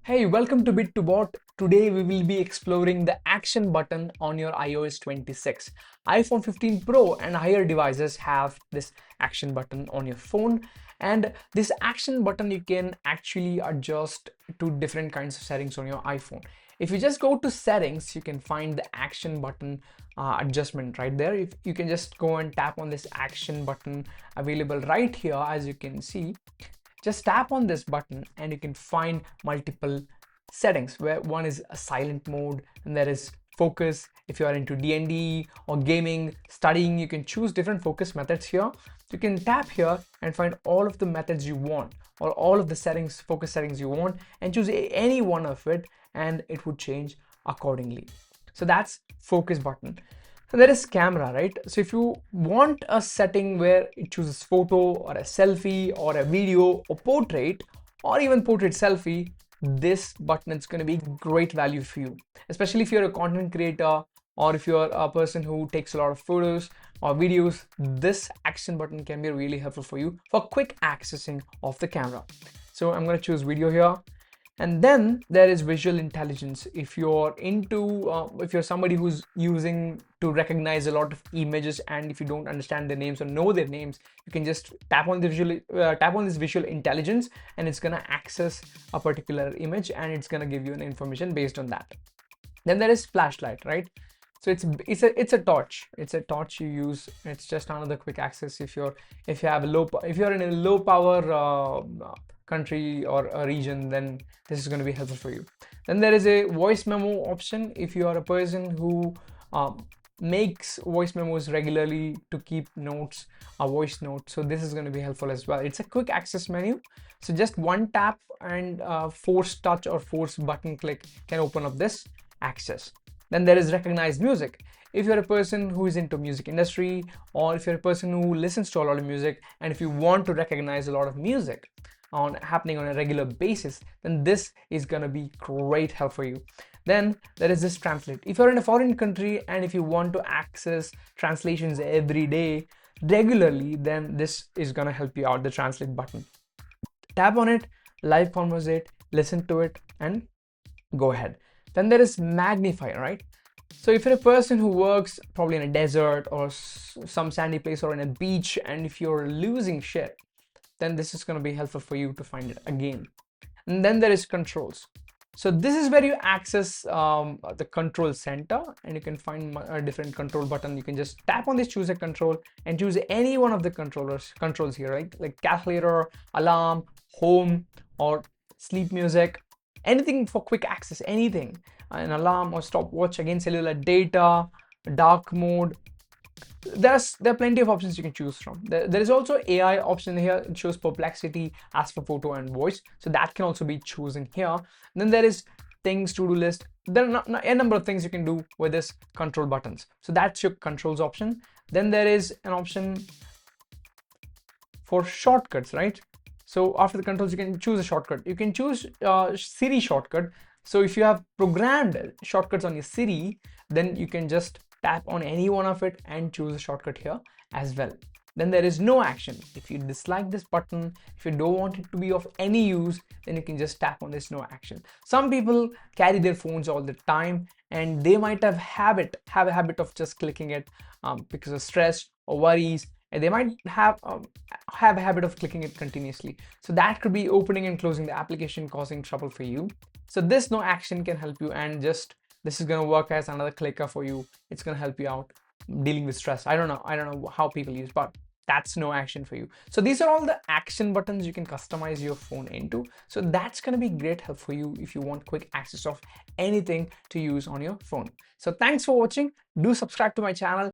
Hey, welcome to Bit to Bot. Today we will be exploring the action button on your iOS 26. iPhone 15 Pro and higher devices have this action button on your phone, and this action button you can actually adjust to different kinds of settings on your iPhone. If you just go to settings, you can find the action button adjustment right there. If you can just go and tap on this action button available right here, as you can see, just tap on this button and you can find multiple settings where one is a silent mode and there is focus. If you are into D&D or gaming, studying, you can choose different focus methods here. You can tap here and find all of the methods you want or all of the settings, focus settings you want, and choose any one of it and it would change accordingly. So that's focus button. So there is camera, right? So if you want a setting where it chooses photo or a selfie or a video or portrait or even portrait selfie, this button is going to be great value for you, especially if you're a content creator or if you're a person who takes a lot of photos or videos. This action button can be really helpful for you for quick accessing of the camera. So I'm going to choose video here. And then there is visual intelligence. If you're into if you're somebody who's using to recognize a lot of images, and if you don't understand their names or know their names, you can just tap on the this visual intelligence, and it's gonna access a particular image and it's gonna give you an information based on that. Then there is flashlight, right? So it's a torch. It's a torch you use. It's just another quick access if you're in a low power country or a region, then this is going to be helpful for you. Then there is a voice memo option. If you are a person who makes voice memos regularly to keep notes, a voice note, so this is going to be helpful as well. It's a quick access menu, so just one tap and force touch or force button click can open up this access. Then there is recognized music. If you're a person who is into music industry, or if you're a person who listens to a lot of music, and if you want to recognize a lot of music happening on a regular basis, then this is gonna be great help for you. Then there is this translate. If you're in a foreign country and if you want to access translations every day regularly, then this is gonna help you out, the translate button. Tap on it, live conversate, listen to it, and go ahead. Then there is Magnifier, right? So if you're a person who works probably in a desert or some sandy place or in a beach, and if you're losing shit, then this is going to be helpful for you to find it again. And then there is controls. So this is where you access the control center, and you can find a different control button. You can just tap on this choose a control and choose any one of the controls here, right? Like calculator, alarm, home, or sleep music, anything for quick access, anything, an alarm or stopwatch, again cellular data, dark mode. There are plenty of options you can choose from. There is also AI option here. It shows perplexity, ask for photo and voice, so that can also be chosen here. And then there is things, to-do list. There are a number of things you can do with this control buttons, so that's your controls option. Then there is an option for shortcuts, right? So after the controls, you can choose a shortcut. You can choose Siri shortcut. So if you have programmed shortcuts on your Siri, then you can just tap on any one of it and choose a shortcut here as well. Then there is no action. If you dislike this button, if you don't want it to be of any use, then you can just tap on this no action. Some people carry their phones all the time and they might have a habit of just clicking it because of stress or worries, and they might have a habit of clicking it continuously. So that could be opening and closing the application, causing trouble for you. So this no action can help you, and just this is going to work as another clicker for you. It's going to help you out dealing with stress. I don't know how people use, but that's no action for you. So these are all the action buttons you can customize your phone into. So that's going to be great help for you if you want quick access of anything to use on your phone. So thanks for watching. Do subscribe to my channel.